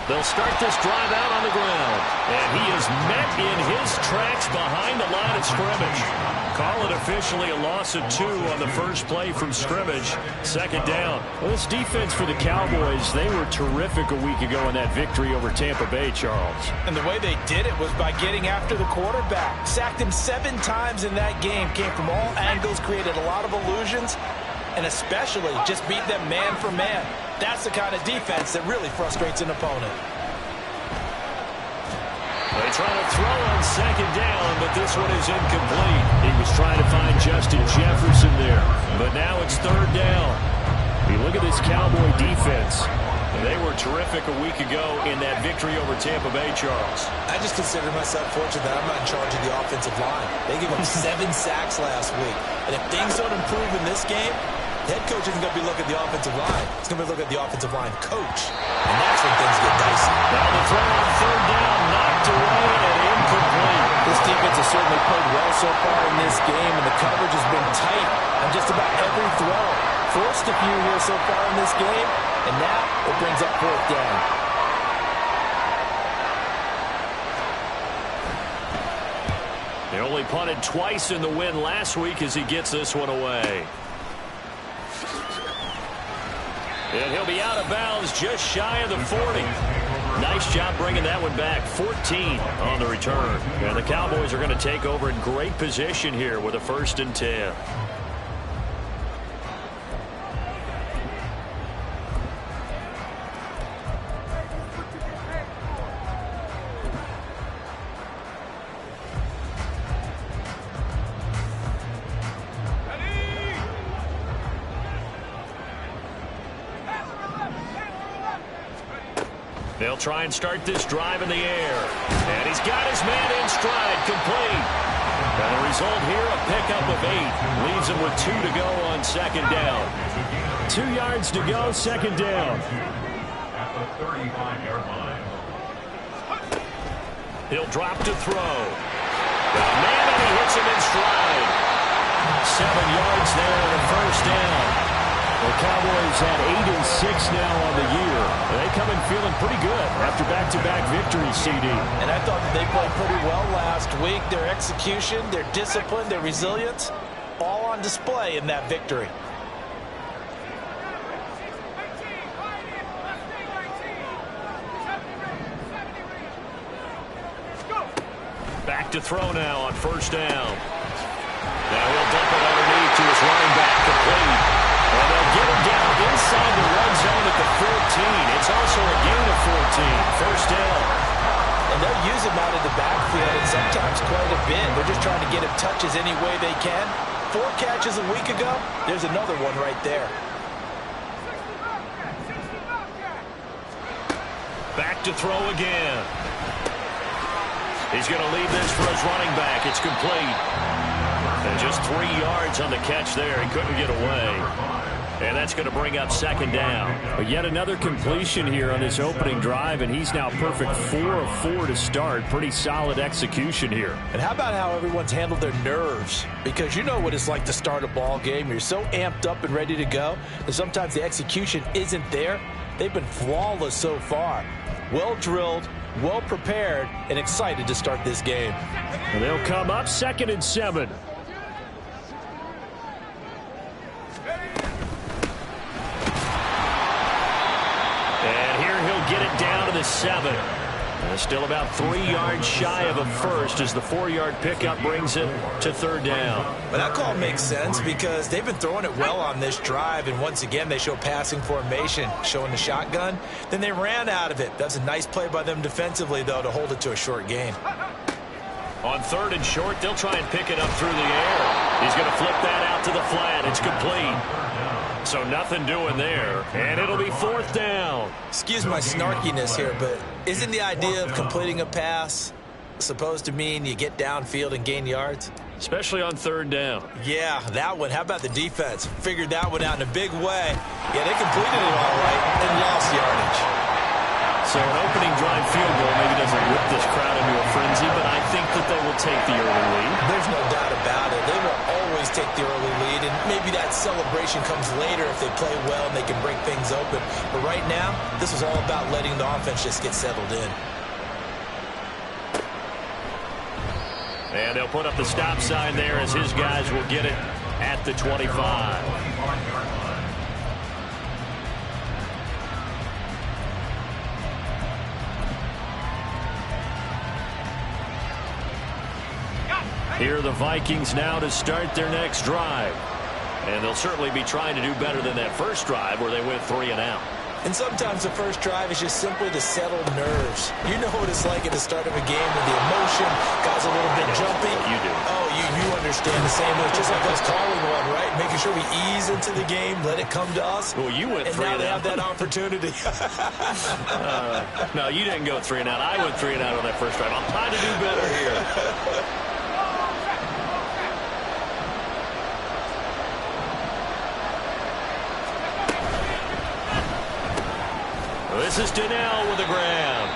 They'll start this drive out on the ground. And he is met in his tracks behind the line of scrimmage. Call it officially a loss of 2 on the first play from scrimmage. Second down. Well, this defense for the Cowboys, they were terrific a week ago in that victory over Tampa Bay, Charles. And the way they did it was by getting after the quarterback. Sacked him 7 times in that game. Came from all angles, created a lot of illusions, and especially just beat them man for man. That's the kind of defense that really frustrates an opponent. They try to throw on second down, but this one is incomplete. He was trying to find Justin Jefferson there, but now it's third down. You look at this Cowboy defense. They were terrific a week ago in that victory over Tampa Bay, Charles. I just consider myself fortunate that I'm not in charge of the offensive line. They gave up 7 sacks last week. And if things don't improve in this game, the head coach isn't going to be looking at the offensive line. He's going to be looking at the offensive line coach. And that's when things get dicey. Now the throw on third down, knocked away and incomplete. This defense has certainly played well so far in this game, and the coverage has been tight on just about every throw. Forced a few here so far in this game, and now it brings up fourth down. They only punted twice in the win last week as he gets this one away. And he'll be out of bounds just shy of the 40. Nice job bringing that one back. 14 on the return. And the Cowboys are going to take over in great position here with a 1st and 10. They'll try and start this drive in the air. And he's got his man in stride, complete. And the result here, a pickup of 8. Leaves him with 2 to go on second down. 2 yards to go, second down. At the 35-yard line. He'll drop to throw. Man, and he hits him in stride. 7 yards there on the first down. The Cowboys had 8 and 6 now on the year. They come in feeling pretty good after back-to-back victories, CD. And I thought that they played pretty well last week. Their execution, their discipline, their resilience, all on display in that victory. Back to throw now on first down. Now he'll dump it underneath to his running back, complete. And they'll get him down inside the red zone at the 14. It's also a gain of 14. First down. And they'll use him out of the backfield, and sometimes quite a bit. They're just trying to get him touches any way they can. 4 catches a week ago. There's another one right there. Back to throw again. He's going to leave this for his running back. It's complete. And just 3 yards on the catch there. He couldn't get away. And that's going to bring up second down. But yet another completion here on this opening drive, and he's now perfect 4 of 4 to start. Pretty solid execution here. And how about how everyone's handled their nerves? Because you know what it's like to start a ball game. You're so amped up and ready to go, and sometimes the execution isn't there. They've been flawless so far. Well drilled, well prepared, and excited to start this game. And they'll come up 2nd and 7. Get it down to the 7. And still about 3 yards shy of a first as the 4-yard pickup brings it to third down. But that call makes sense because they've been throwing it well on this drive, and once again they show passing formation, showing the shotgun. Then they ran out of it. That's a nice play by them defensively, though, to hold it to a short gain. On 3rd and short, they'll try and pick it up through the air. He's going to flip that out to the flat. It's complete. So nothing doing there, and it'll be 4th down. Excuse my snarkiness here, but isn't the idea of completing a pass supposed to mean you get downfield and gain yards? Especially on 3rd down. Yeah, that one. How about the defense? Figured that one out in a big way. Yeah, they completed it all right and lost yardage. So an opening drive field goal maybe doesn't whip this crowd into a frenzy, but I think that they will take the early lead. There's no doubt about it. They will always take the early lead, and maybe that celebration comes later if they play well and they can break things things open. But right now, this is all about letting the offense just get settled in. And they'll put up the stop sign there as his guys will get it at the 25. Here are the Vikings now to start their next drive. And they'll certainly be trying to do better than that first drive where they went 3 and out. And sometimes the first drive is just simply to settle nerves. You know what it's like at the start of a game with the emotion, guys a little bit jumpy. You do. Oh, you understand the same way. It's just like us calling one, right? Making sure we ease into the game, let it come to us. Well, you went 3 and out. And now they have that opportunity. No, you didn't go 3 and out. I went 3 and out on that first drive. I'm trying to do better here. This is Donnell with the grab.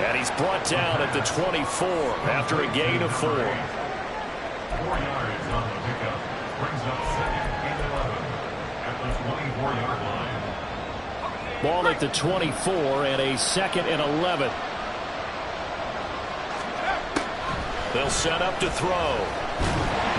And he's brought down at the 24 after a gain of 4. 4 yards on the pickup. Brings up 2nd and 11 at the 24-yard line. Ball at the 24 and a 2nd and 11. They'll set up to throw.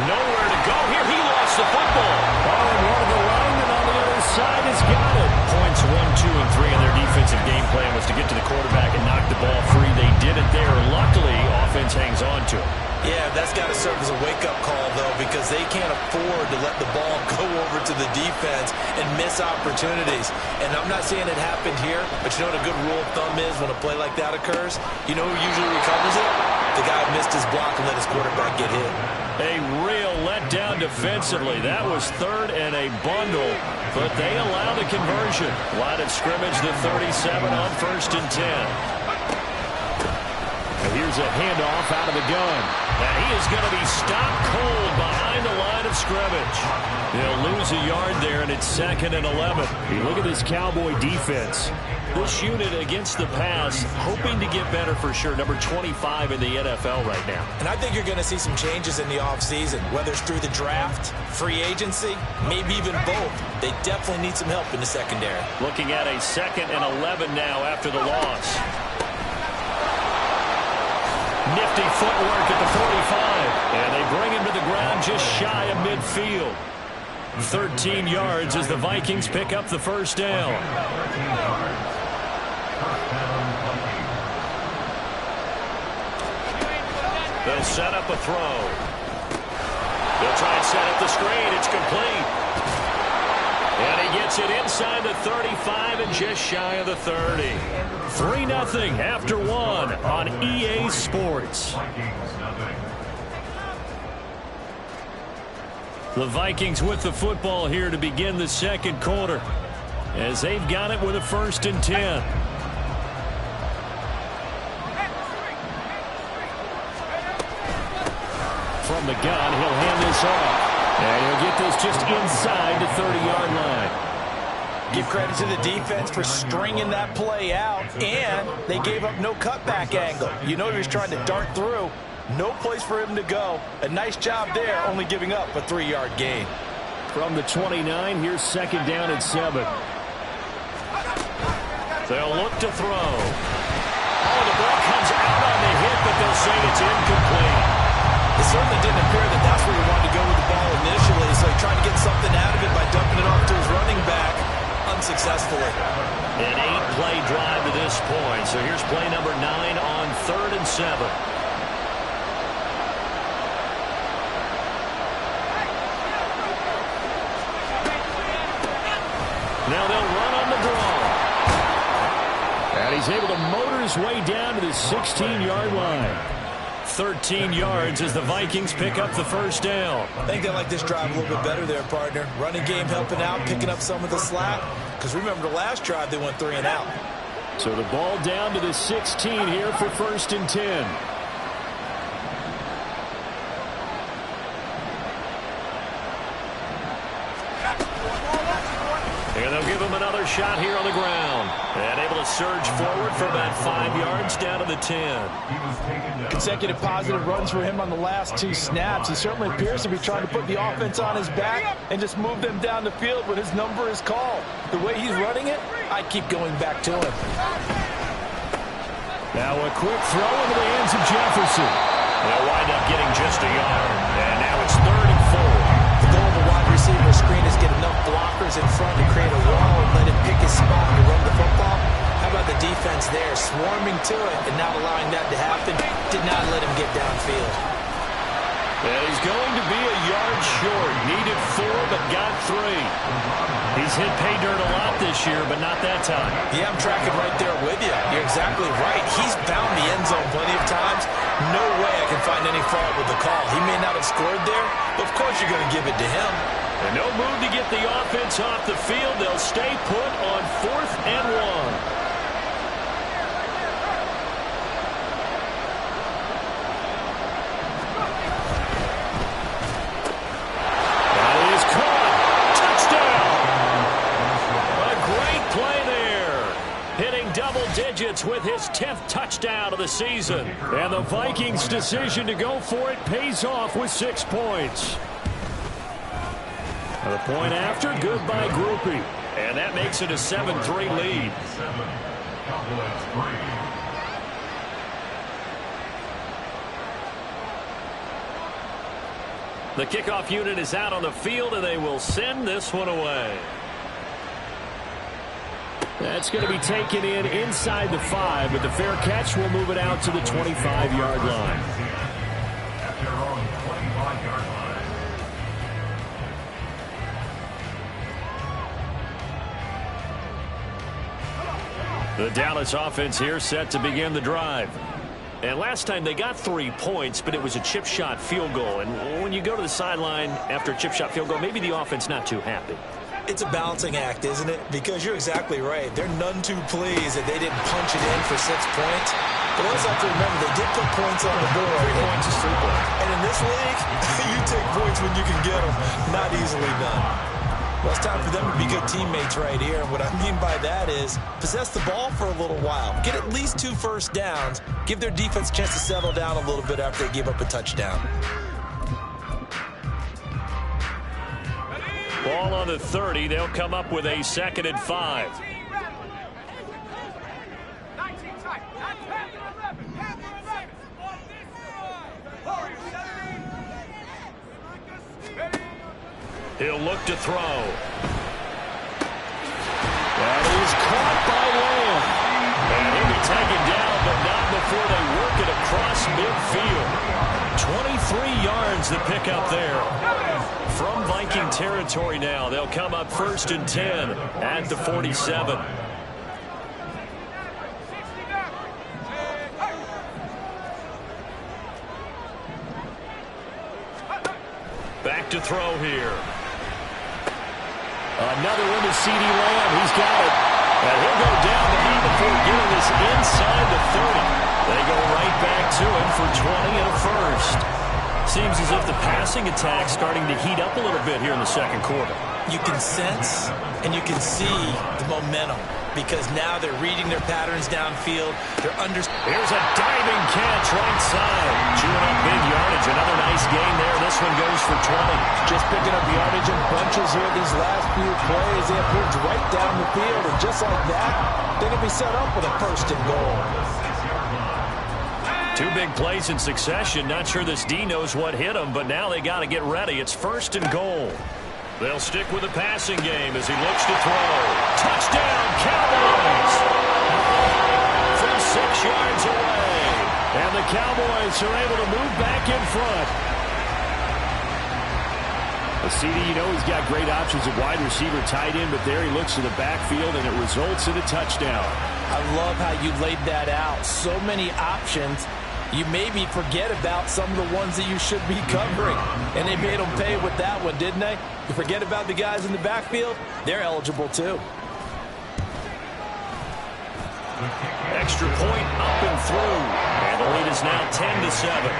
Nowhere to go here. He lost the football. Oh, and one of the linemen on the other side has got it. Points 1, 2, and 3 in their defensive game plan was to get to the quarterback and knock the ball free. They did it there. Luckily, offense hangs on to it. Yeah, that's got to serve as a wake-up call, though, because they can't afford to let the ball go over to the defense and miss opportunities. And I'm not saying it happened here, but you know what a good rule of thumb is when a play like that occurs? You know who usually recovers it? The guy who missed his block and let his quarterback get hit. A real letdown defensively. That was 3rd and a bundle, but they allow the conversion. Line of scrimmage, the 37 on 1st and 10. And here's a handoff out of the gun. And he is going to be stopped cold behind the line of scrimmage. They'll lose a yard there, and it's 2nd and 11. You look at this Cowboy defense. This unit against the pass, hoping to get better for sure. Number 25 in the NFL right now. And I think you're going to see some changes in the offseason, whether it's through the draft, free agency, maybe even both. They definitely need some help in the secondary. Looking at a 2nd and 11 now after the loss. Nifty footwork at the 45. And they bring him to the ground just shy of midfield. 13 yards as the Vikings pick up the first down. 13 yards. First down, Vikings. They'll set up a throw. They'll try and set up the screen. It's complete. And he gets it inside the 35 and just shy of the 30. 3-0 after 1 on EA Sports. Vikings, nothing. The Vikings with the football here to begin the second quarter, as they've got it with a 1st and 10. From the gun, he'll hand this off. And he'll get this just inside the 30-yard line. Give credit to the defense for stringing that play out, and they gave up no cutback angle. You know he was trying to dart through. No place for him to go. A nice job there, only giving up a 3-yard gain. From the 29, here's 2nd down and 7. They'll look to throw. Oh, the ball comes out on the hit, but they'll say it's incomplete. It certainly didn't appear that that's where he wanted to go with the ball initially, so he tried to get something out of it by dumping it off to his running back unsuccessfully. An 8-play drive to this point. So here's play number 9 on 3rd and 7. Now they'll run on the draw. And he's able to motor his way down to the 16-yard line. 13 yards as the Vikings pick up the first down. I think they like this drive a little bit better there, partner. Running game helping out, picking up some of the slack. Because remember the last drive, they went 3 and out. So the ball down to the 16 here for 1st and 10. And they'll give him another shot here on the ground. And able to surge forward for about 5 yards down to the 10. Consecutive positive runs for him on the last 2 snaps. He certainly appears to be trying to put the offense on his back and just move them down the field when his number is called. The way he's running it, I keep going back to him. Now a quick throw into the hands of Jefferson. They'll wind up getting just a yard. And now it's 3rd and 4. The goal of a wide receiver screen is get enough blockers in front to create a wall and let him pick his spot to run the football. How about the defense there, swarming to it and not allowing that to happen? Did not let him get downfield. And he's going to be a yard short. Needed 4, but got 3. He's hit pay dirt a lot this year, but not that time. Yeah, I'm tracking right there with you. You're exactly right. He's found the end zone plenty of times. No way I can find any fault with the call. He may not have scored there, but of course you're going to give it to him. And no move to get the offense off the field. They'll stay put on 4th and 1. Digits with his 10th touchdown of the season. And the Vikings' decision to go for it pays off with 6 points. The point after, good by Groupie. And that makes it a 7-3 lead. 7, Cowboys 3. The kickoff unit is out on the field, and they will send this one away. That's going to be taken in inside the 5, but the fair catch will move it out to the 25-yard line. At their own 25-yard line. The Dallas offense here set to begin the drive. And last time they got 3 points, but it was a chip shot field goal. And when you go to the sideline after a chip shot field goal, maybe the offense not too happy. It's a balancing act, isn't it? Because you're exactly right. They're none too pleased that they didn't punch it in for 6 points. But also have to remember, they did put points on the board. 3 points is 3 points. And in this league, you take points when you can get them. Not easily done. Well, it's time for them to be good teammates right here. And what I mean by that is possess the ball for a little while. Get at least 2 first downs. Give their defense a chance to settle down a little bit after they give up a touchdown. Ball on the 30. They'll come up with a 2nd and 5. He'll look to throw. That is caught by Lamb. And he'll be taken down, but not before they work it across midfield. 23 yards the pickup there. From Viking territory now, they'll come up 1st and 10 at the 47. Back to throw here. Another one to C.D. Lamb. He's got it. And he'll go down the knee before getting this inside the 30. They go right back to him for 20 and a first. Seems as if the passing attack's starting to heat up a little bit here in the 2nd quarter. You can sense and you can see the momentum because now they're reading their patterns downfield. Here's a diving catch right side. Chewing up big yardage. Another nice gain there. This one goes for 20. Just picking up yardage in bunches here these last few plays. They have moved right down the field, and just like that, they're going to be set up with a 1st and goal. 2 big plays in succession. Not sure this D knows what hit him, but now they got to get ready. It's 1st and goal. They'll stick with the passing game as he looks to throw. Touchdown, Cowboys! From 6 yards away. And the Cowboys are able to move back in front. The CD, you know he's got great options at wide receiver, tight end, but there he looks to the backfield, and it results in a touchdown. I love how you laid that out. So many options. You maybe forget about some of the ones that you should be covering. And they made them pay with that one, didn't they? You forget about the guys in the backfield, they're eligible too. Extra point up and through. And the lead is now 10-7.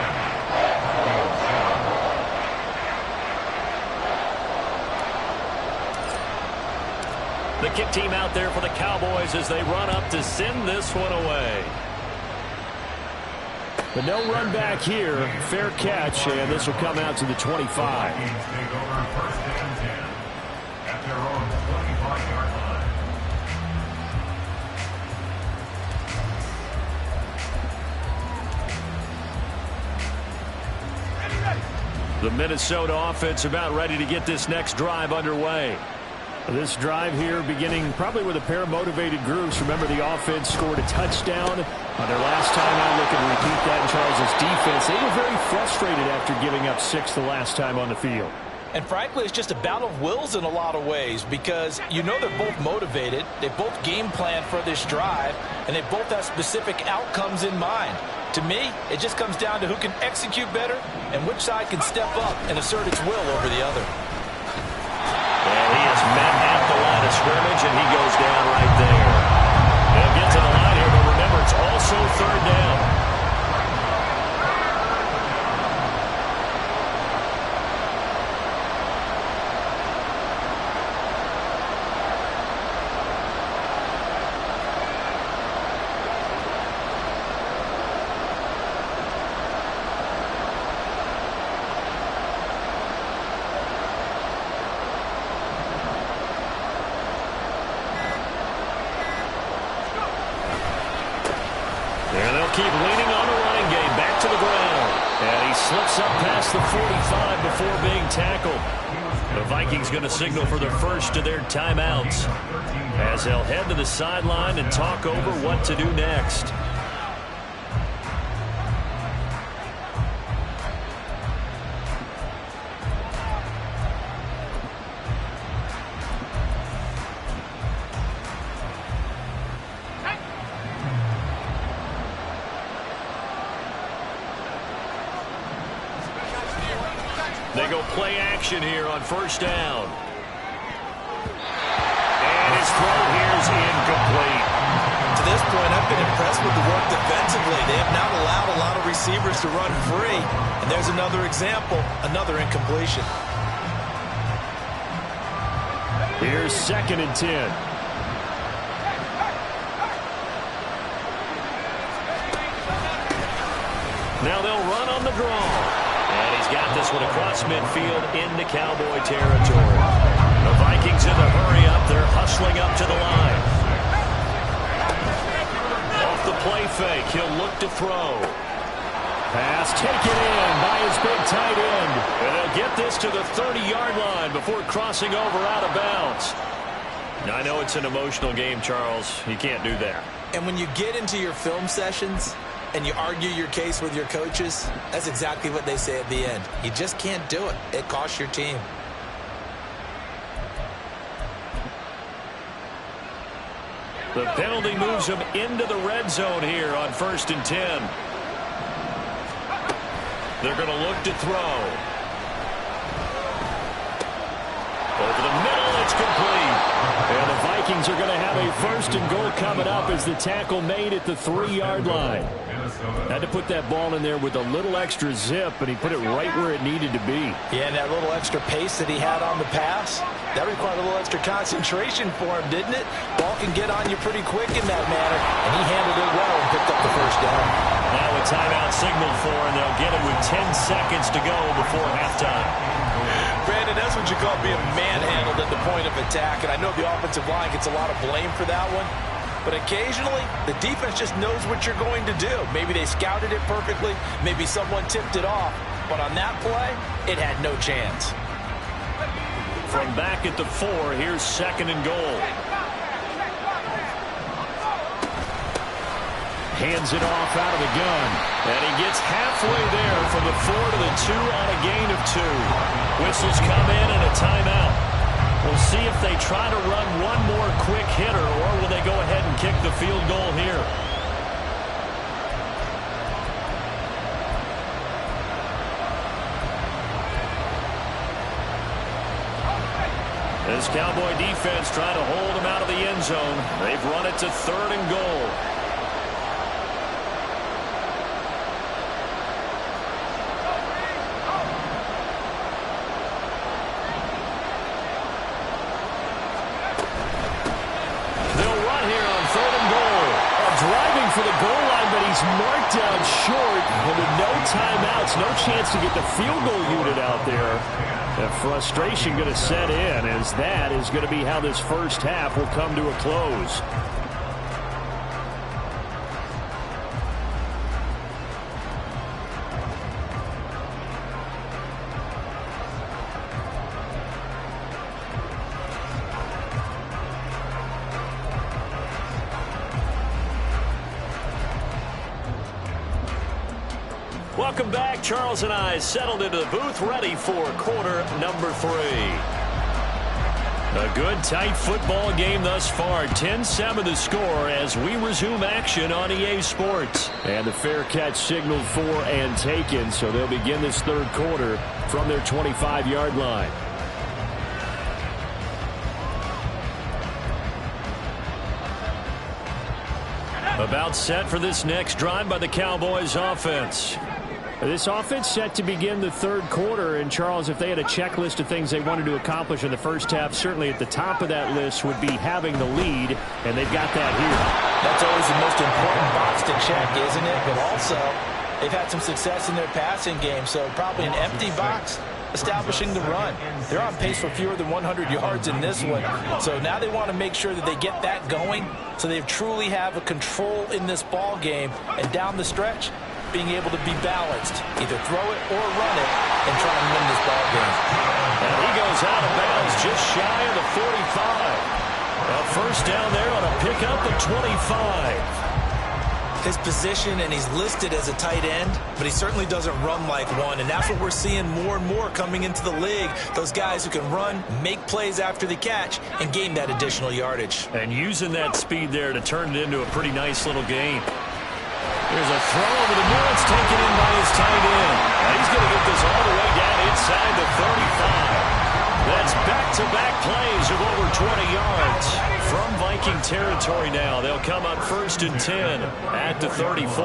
The kick team out there for the Cowboys as they run up to send this one away. But no run back here. Fair catch, and this will come out to the 25. Vikings take over first and 10 at their own 25-yard line. The Minnesota offense about ready to get this next drive underway. This drive here beginning probably with a pair of motivated groups. Remember, the offense scored a touchdown on their last time out. Looking to repeat that in Charles' defense. They were very frustrated after giving up 6 the last time on the field. And frankly, it's just a battle of wills in a lot of ways because you know they're both motivated. They both game plan for this drive, and they both have specific outcomes in mind. To me, it just comes down to who can execute better and which side can step up and assert its will over the other. And he has met at the line of scrimmage, and he goes down right there. They'll get to the line here, but remember, it's also third down. Keep leaning on the running game. Back to the ground. And he slips up past the 45 before being tackled. The Vikings going to signal for the first of their timeouts as they'll head to the sideline and talk over what to do next. They go play action here on first down. And his throw here is incomplete. To this point, I've been impressed with the work defensively. They have not allowed a lot of receivers to run free. And there's another example, another incompletion. Here's 2nd and 10. Now they'll run on the draw. And he's got this one across midfield into Cowboy territory. The Vikings in the hurry up. They're hustling up to the line. Off the play fake, he'll look to throw. Pass taken in by his big tight end. And they'll get this to the 30-yard line before crossing over out of bounds. Now, I know it's an emotional game, Charles. You can't do that. And when you get into your film sessions and you argue your case with your coaches, that's exactly what they say at the end. You just can't do it. It costs your team. The penalty moves them into the red zone here on 1st and 10. They're going to look to throw. Over the middle, it's complete. And the Vikings are going to have a 1st and goal coming up as the tackle made at the 3-yard line. Had to put that ball in there with a little extra zip, and he put it right where it needed to be. Yeah, and that little extra pace that he had on the pass, that required a little extra concentration for him, didn't it? Ball can get on you pretty quick in that manner, and he handled it well and picked up the 1st down. Now a timeout signaled for, and they'll get it with 10 seconds to go before halftime. Brandon, that's what you call being manhandled at the point of attack, and I know the offensive line gets a lot of blame for that one. But occasionally, the defense just knows what you're going to do. Maybe they scouted it perfectly. Maybe someone tipped it off. But on that play, it had no chance. From back at the 4, here's 2nd and goal. Hands it off out of the gun. And he gets halfway there from the 4 to the 2 on a gain of 2. Whistles come in and a timeout. We'll see if they try to run one more quick hitter, or will they go ahead and kick the field goal here. This Cowboy defense trying to hold them out of the end zone. They've run it to 3rd and goal. for the goal line, but he's marked down short. And with no timeouts, no chance to get the field goal unit out there. The frustration going to set in, as that is going to be how this first half will come to a close. Welcome back. Charles and I settled into the booth, ready for quarter number 3. A good, tight football game thus far. 10-7 the score as we resume action on EA Sports. And the fair catch signaled for and taken, so they'll begin this third quarter from their 25-yard line. About set for this next drive by the Cowboys offense. This offense set to begin the third quarter, and Charles, if they had a checklist of things they wanted to accomplish in the first half, certainly at the top of that list would be having the lead, and they've got that here. That's always the most important box to check, isn't it? But also, they've had some success in their passing game, so probably an empty box establishing the run. They're on pace for fewer than 100 yards in this one, so now they want to make sure that they get that going so they truly have a control in this ball game, and down the stretch, being able to be balanced, either throw it or run it, and try and win this ball game. And he goes out of bounds just shy of the 45. A first down there on a pickup at 25. His position, and he's listed as a tight end, but he certainly doesn't run like one, and that's what we're seeing more and more coming into the league. Those guys who can run, make plays after the catch, and gain that additional yardage. And using that speed there to turn it into a pretty nice little game. There's a throw over the middle. It's taken in by his tight end. And he's going to get this all the way down inside the 35. That's back-to-back plays of over 20 yards. From Viking territory now, they'll come up 1st and 10 at the 34.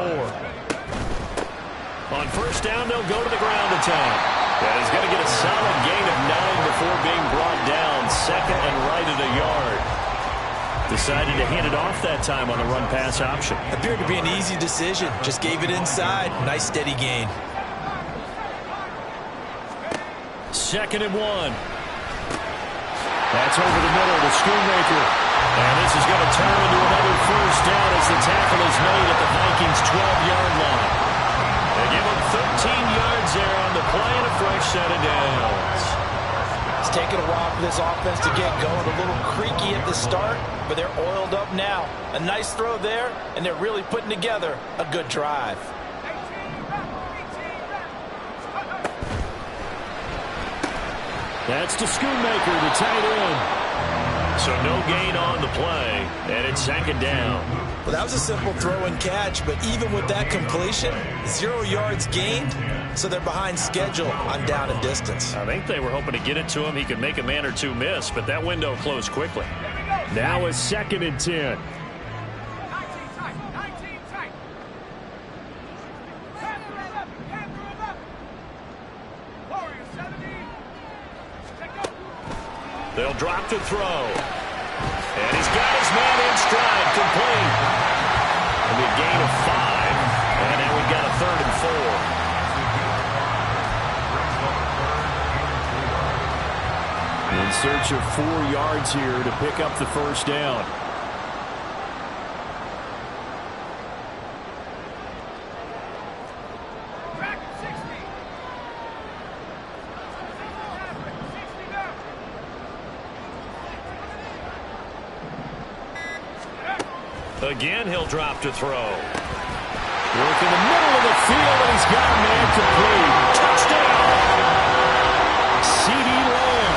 On first down, they'll go to the ground attack. And he's going to get a solid gain of 9 before being brought down. Second and right at a yard. Decided to hand it off that time on the run-pass option. Appeared to be an easy decision. Just gave it inside. Nice, steady gain. Second and 1. That's over the middle to Schoonmaker. And this is going to turn into another first down as the tackle is made at the Vikings' 12-yard line. They give him 13 yards there on the play and a fresh set of downs. It's taken a while for this offense to get going. A little creaky at the start, but they're oiled up now. A nice throw there, and they're really putting together a good drive. That's to Schoonmaker, the tight end. So no gain on the play, and it's second down. Well, that was a simple throw and catch, but even with that completion, 0 yards gained, so they're behind schedule on down and distance. I think they were hoping to get it to him. He could make a man or two miss, but that window closed quickly. Now a 2nd and 10. They'll drop the throw. And he's got his man in stride, complete. And a gain of 5. And now we've got a 3rd and 4. In search of 4 yards here to pick up the first down. Again, he'll drop to throw. Work in the middle of the field, and he's got a man complete. Touchdown! CeeDee Lamb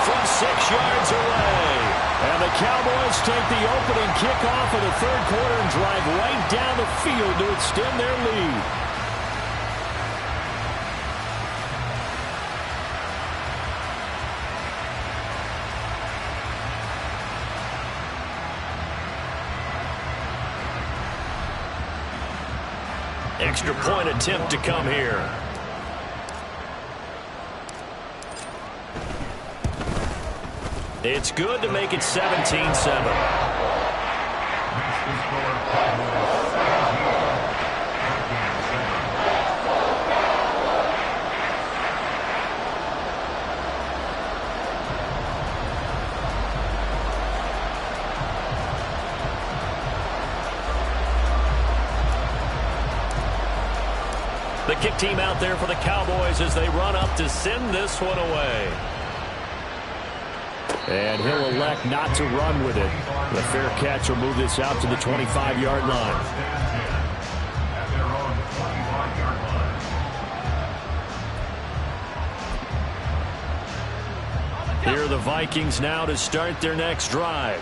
from 6 yards away. And the Cowboys take the opening kickoff of the third quarter and drive right down the field to extend their lead. Extra point attempt to come here. It's good to make it 17-7. The kick team out there for the Cowboys as they run up to send this one away. And he'll elect not to run with it. The fair catch will move this out to the 25-yard line. Here are the Vikings now to start their next drive.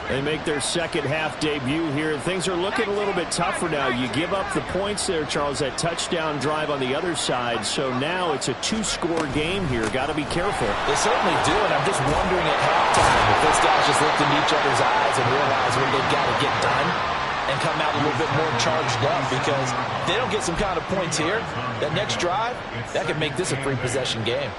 They make their second half debut here. Things are looking a little bit tougher now. You give up the points there, Charles, that touchdown drive on the other side. So now it's a two-score game here. Got to be careful. They certainly do, and I'm just wondering at halftime if those guys just looked in each other's eyes and realize what they've got to get done and come out a little bit more charged up, because if they don't get some kind of points here, that next drive, that could make this a free possession game.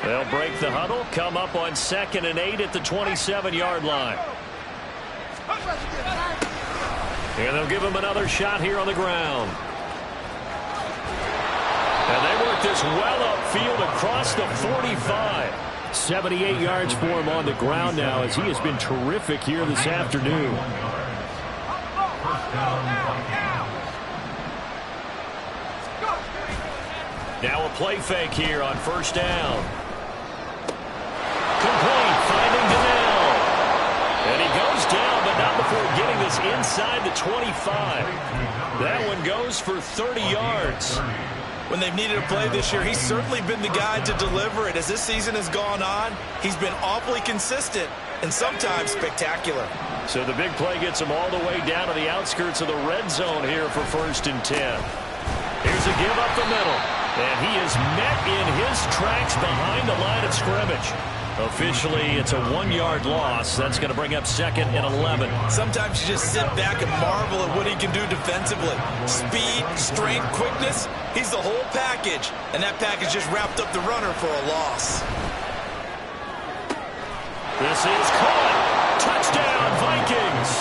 They'll break the huddle, come up on 2nd and 8 at the 27-yard line. And they'll give him another shot here on the ground. And they work this well upfield across the 45. 78 yards for him on the ground now, as he has been terrific here this afternoon. Now a play fake here on 1st down. Complete, finding Donnell. And he goes down, but not before getting this inside the 25. That one goes for 30 yards. When they've needed a play this year, he's certainly been the guy to deliver it. As this season has gone on, he's been awfully consistent and sometimes spectacular. So the big play gets him all the way down to the outskirts of the red zone here for 1st and 10. Here's a give up the middle. And he is met in his tracks behind the line of scrimmage. Officially, it's a 1-yard loss. That's going to bring up 2nd and 11. Sometimes you just sit back and marvel at what he can do defensively. Speed, strength, quickness, he's the whole package. And that package just wrapped up the runner for a loss. This is caught. Touchdown, Vikings.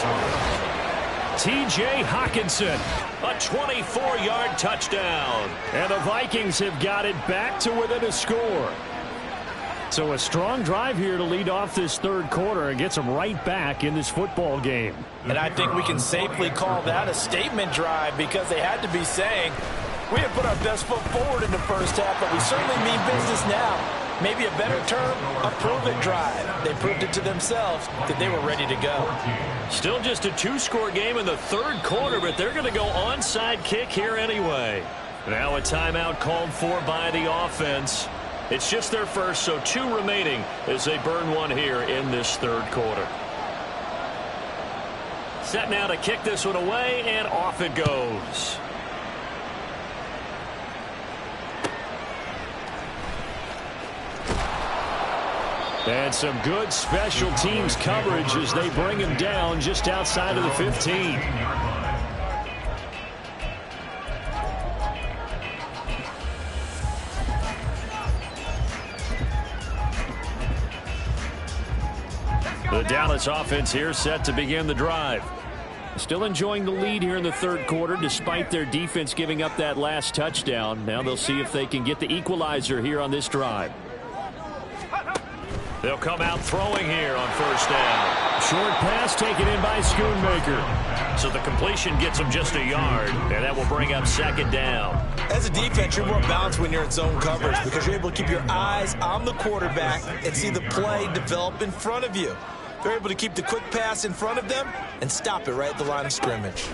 T.J. Hockenson, a 24-yard touchdown. And the Vikings have got it back to within a score. So a strong drive here to lead off this third quarter and gets them right back in this football game. And I think we can safely call that a statement drive, because they had to be saying, we didn't put our best foot forward in the first half, but we certainly mean business now. Maybe a better term, a prove-it drive. They proved it to themselves that they were ready to go. Still just a two-score game in the third quarter, but they're going to go onside kick here anyway. Now a timeout called for by the offense. It's just their first, so 2 remaining as they burn one here in this third quarter. Set now to kick this one away, and off it goes. And some good special teams coverage as they bring him down just outside of the 15. The Dallas offense here set to begin the drive. Still enjoying the lead here in the third quarter despite their defense giving up that last touchdown. Now they'll see if they can get the equalizer here on this drive. They'll come out throwing here on 1st down. Short pass taken in by Schoonmaker. So the completion gets them just a yard, and that will bring up 2nd down. As a defense, you're more balanced when you're in zone coverage, because you're able to keep your eyes on the quarterback and see the play develop in front of you. They're able to keep the quick pass in front of them and stop it right at the line of scrimmage.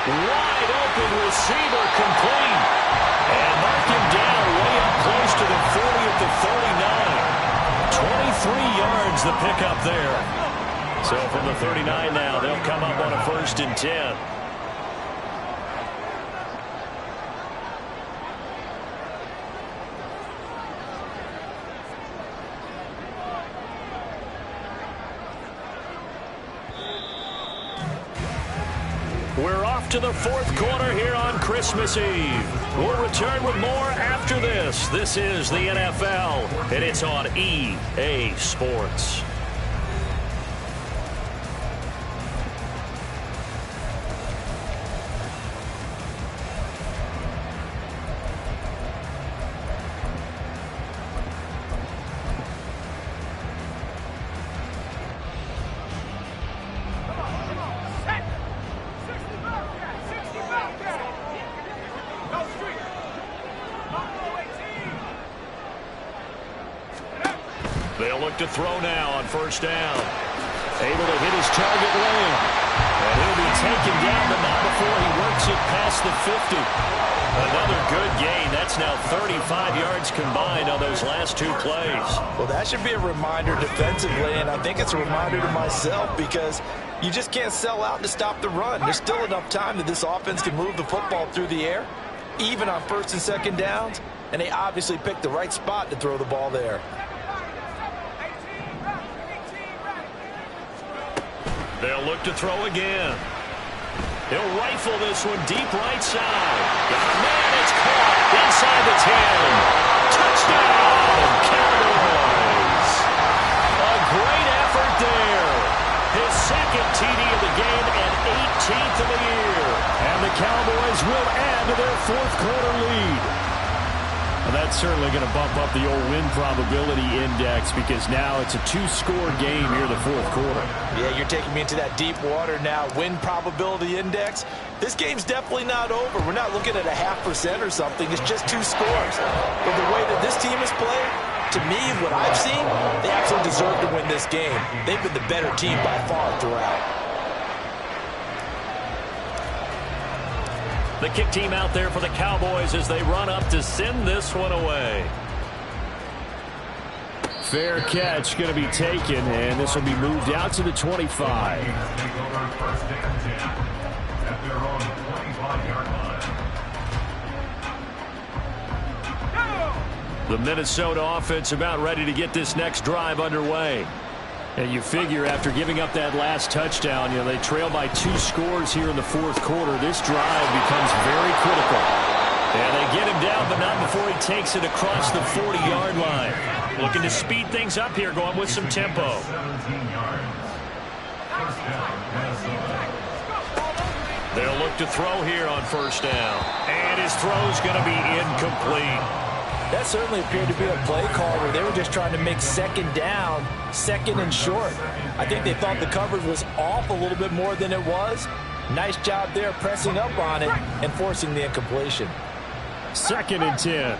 Wide open receiver, complete. And mark him down way up close to the 40 at the 39. 23 yards the pickup there. So from the 39 now, they'll come up on a 1st and 10. We're off to the fourth quarter here on Christmas Eve. We'll return with more after this. This is the NFL, and it's on EA Sports. They'll look to throw now on first down. Able to hit his target lane. And he'll be taken down, but not before he works it past the 50. Another good gain. That's now 35 yards combined on those last two plays. Well, that should be a reminder defensively, and I think it's a reminder to myself because you just can't sell out to stop the run. There's still enough time that this offense can move the football through the air, even on first and second downs, and they obviously picked the right spot to throw the ball there. They'll look to throw again. He'll rifle this one deep right side. Got a man, it's caught inside the 10. Touchdown, Cowboys. A great effort there. His second TD of the game and 18th of the year. And the Cowboys will add to their fourth quarter lead. Well, that's certainly going to bump up the old win probability index because now it's a two-score game here in the fourth quarter. Yeah, you're taking me into that deep water now. Win probability index. This game's definitely not over. We're not looking at a 0.5% or something. It's just two scores. But the way that this team has played, to me, what I've seen, they absolutely deserve to win this game. They've been the better team by far throughout. The kick team out there for the Cowboys as they run up to send this one away. Fair catch going to be taken, and this will be moved out to the 25. The Minnesota offense about ready to get this next drive underway. And you figure after giving up that last touchdown, they trail by 2 scores here in the fourth quarter. This drive becomes very critical. And they get him down, but not before he takes it across the 40-yard line. Looking to speed things up here, going with some tempo. They'll look to throw here on first down. And his throw's going to be incomplete. That certainly appeared to be a play call where they were just trying to make second down, second and short. I think they thought the coverage was off a little bit more than it was. Nice job there pressing up on it and forcing the incompletion. 2nd and 10.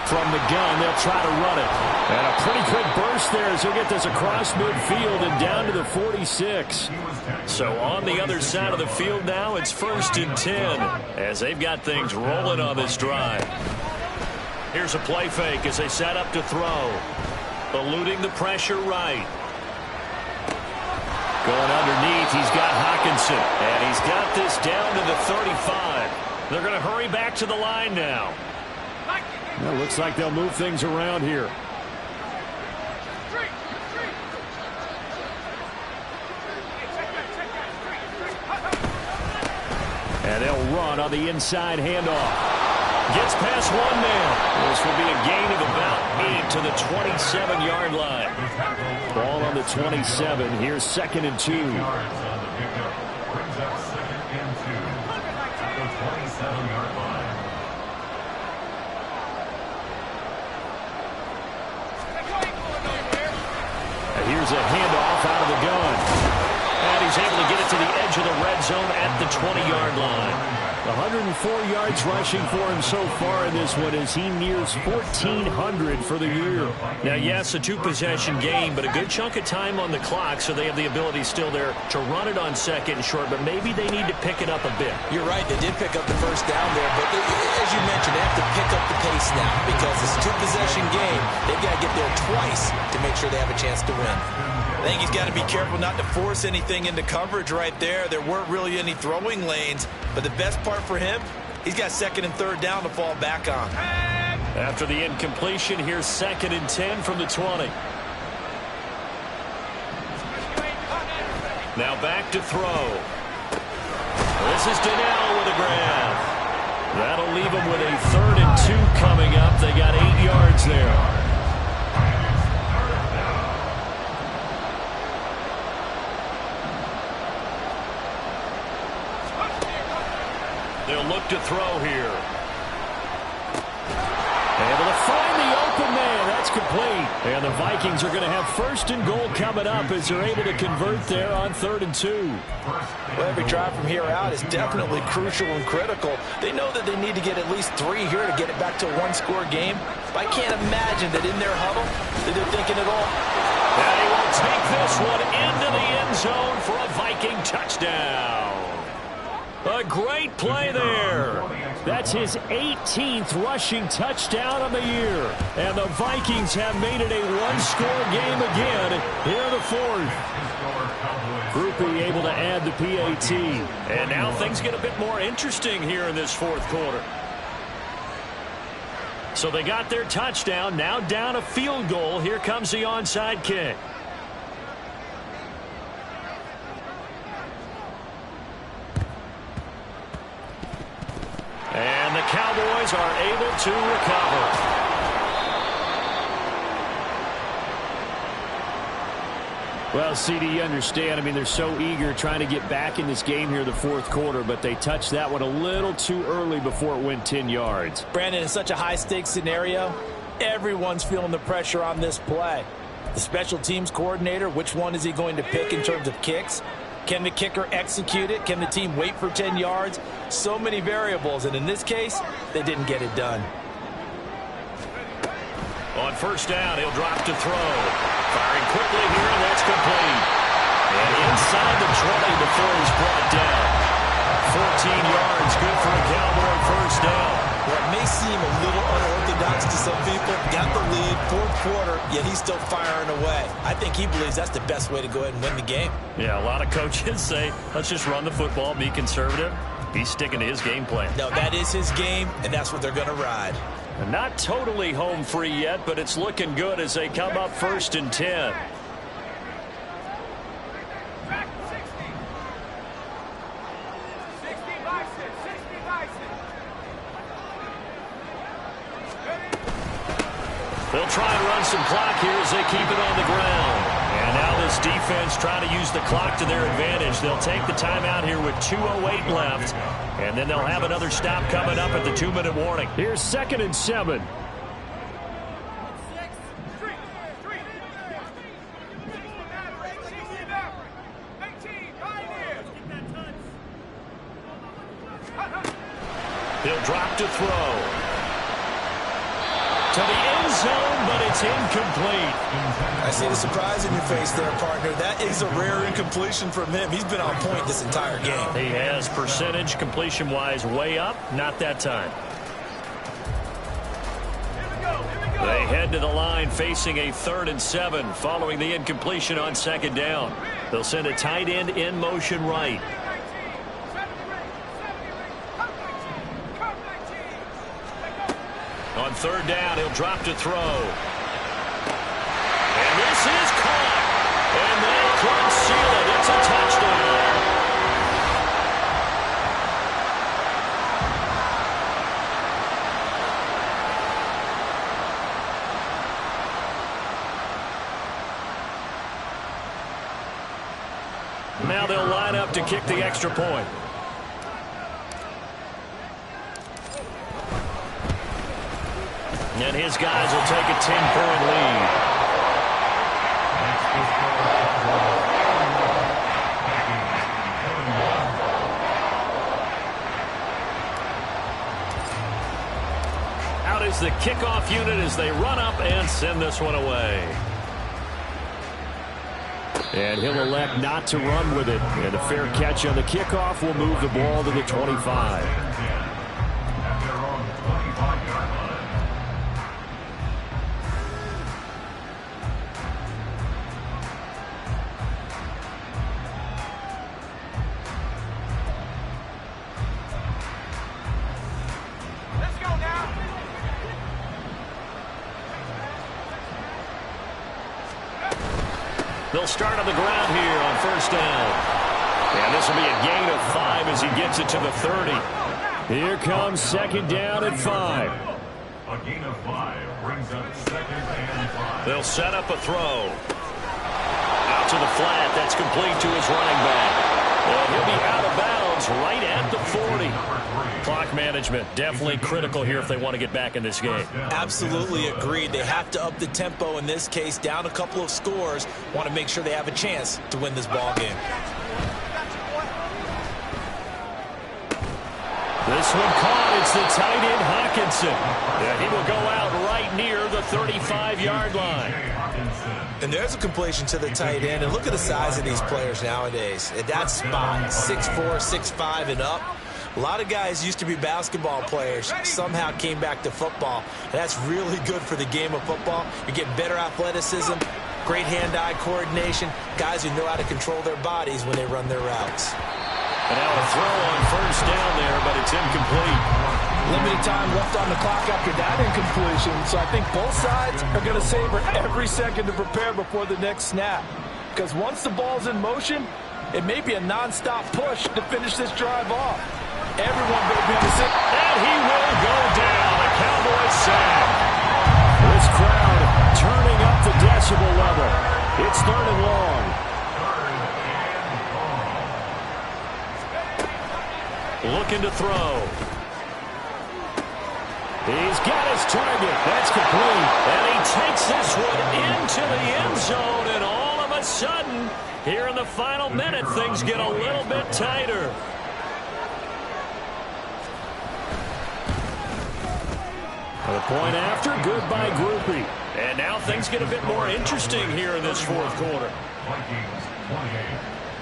From the gun, they'll try to run it. And a pretty quick burst there as he'll get this across midfield and down to the 46. So on the other side of the field now, it's 1st and 10 as they've got things rolling on this drive. Here's a play fake as they set up to throw. Eluding the pressure right. Going underneath, he's got Hockenson. And he's got this down to the 35. They're going to hurry back to the line now. It looks like they'll move things around here. And they'll run on the inside handoff. Gets past one man. This will be a gain of about 8 to the 27-yard line. Ball on the 27. Here's 2nd and 2. Here's a handoff out of the gun. And he's able to get it to the edge of the red zone at the 20-yard line. 104 yards rushing for him so far in this one as he nears 1,400 for the year. Now, yes, a 2-possession game, but a good chunk of time on the clock, so they have the ability still there to run it on 2nd and short, but maybe they need to pick it up a bit. You're right, they did pick up the first down there, but as you mentioned, they have to pick up the pace now because it's a 2-possession game. They've got to get there twice to make sure they have a chance to win. I think he's got to be careful not to force anything into coverage right there. There weren't really any throwing lanes, but the best part for him, he's got 2nd and 3rd down to fall back on. After the incompletion, here's 2nd and 10 from the 20. Now back to throw. This is Donnell with a grab. That'll leave him with a 3rd and 2 coming up. They got 8 yards there. They'll look to throw here. Able to find the open man. That's complete. And the Vikings are going to have first and goal coming up as they're able to convert there on 3rd and 2. Well, every drive from here out is definitely crucial and critical. They know that they need to get at least 3 here to get it back to a one-score game. But I can't imagine that in their huddle that they're thinking at all. And he will take this one into the end zone for a Viking touchdown. A great play there. That's his 18th rushing touchdown of the year. And the Vikings have made it a one-score game again here in the 4th. Groupie able to add the PAT. And now things get a bit more interesting here in this 4th quarter. So they got their touchdown, now down a field goal. Here comes the onside kick. And the Cowboys are able to recover. Well, CD, you understand. I mean, they're so eager trying to get back in this game here in the 4th quarter, but they touched that one a little too early before it went 10 yards. Brandon, in such a high-stakes scenario, everyone's feeling the pressure on this play. The special teams coordinator, which one is he going to pick in terms of kicks? Can the kicker execute it? Can the team wait for 10 yards? So many variables, and in this case, they didn't get it done. On 1st down, he'll drop to throw. Firing quickly here, and that's complete. And inside the 20 before he's brought down. 14 yards, good for a Cowboy 1st down. Well, it may seem a little unorthodox to some people. Got the lead, 4th quarter, yet he's still firing away. I think he believes that's the best way to go ahead and win the game. Yeah, a lot of coaches say, let's just run the football, be conservative. He's sticking to his game plan. No, that is his game, and that's what they're going to ride. Not totally home free yet, but it's looking good as they come up 1st and 10. They'll try and run some clock here as they keep it on the ground. And now this defense trying to use the clock to their advantage. They'll take the timeout here with 2:08 left. And then they'll have another stop coming up at the 2-minute warning. Here's 2nd and 7. He'll drop to throw. To the end zone, but it's incomplete. I see the surprise in your face there, partner. That is a rare incompletion from him. He's been on point this entire game. He has percentage completion-wise way up. Not that time. They head to the line facing a 3rd and 7 following the incompletion on 2nd down. They'll send a tight end in motion right. On 3rd down, he'll drop to throw. And this is caught. And they'll conceal it. It's a touchdown. Now they'll line up to kick the extra point. And his guys will take a 10-point lead. Out is the kickoff unit as they run up and send this one away. And he'll elect not to run with it. And a fair catch on the kickoff will move the ball to the 25. They'll start on the ground here on 1st down. And this will be a gain of 5 as he gets it to the 30. Here comes 2nd down at 5. A gain of 5 brings up 2nd and 5. They'll set up a throw. Out to the flat. That's complete to his running back. And he'll be out of bounds right at the 40. Clock man management. Definitely critical here if they want to get back in this game. Absolutely agreed. They have to up the tempo in this case, down a couple of scores. Want to make sure they have a chance to win this ball game. This one caught. It's the tight end, Hawkinson. Yeah, he will go out right near the 35-yard line. And there's a completion to the tight end. And look at the size of these players nowadays. At that spot, 6'4", 6'5", and up. A lot of guys used to be basketball players, somehow came back to football. And that's really good for the game of football. You're getting better athleticism, great hand-eye coordination, guys who know how to control their bodies when they run their routes. And now a throw on first down there, but it's incomplete. Limited time left on the clock after that incompletion, so I think both sides are going to savor every second to prepare before the next snap. Because once the ball's in motion, it may be a non-stop push to finish this drive off. Everyone better be in the same. And he will go down. A Cowboys sack. This crowd turning up the decibel level. It's 3rd and long. Looking to throw. He's got his target. That's complete. And he takes this one into the end zone. And all of a sudden, here in the final minute, things get a little bit tighter. The point after, good by Groupie. And now things get a bit more interesting here in this 4th quarter.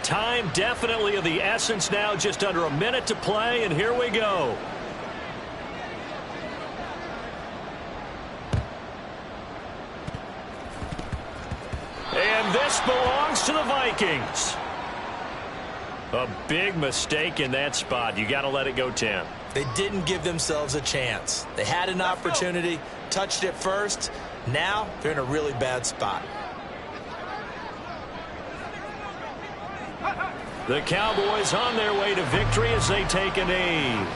Time definitely of the essence now, just under a minute to play, and here we go. And this belongs to the Vikings. A big mistake in that spot. You got to let it go 10. They didn't give themselves a chance. They had an opportunity, touched it first. Now they're in a really bad spot. The Cowboys on their way to victory as they take a knee.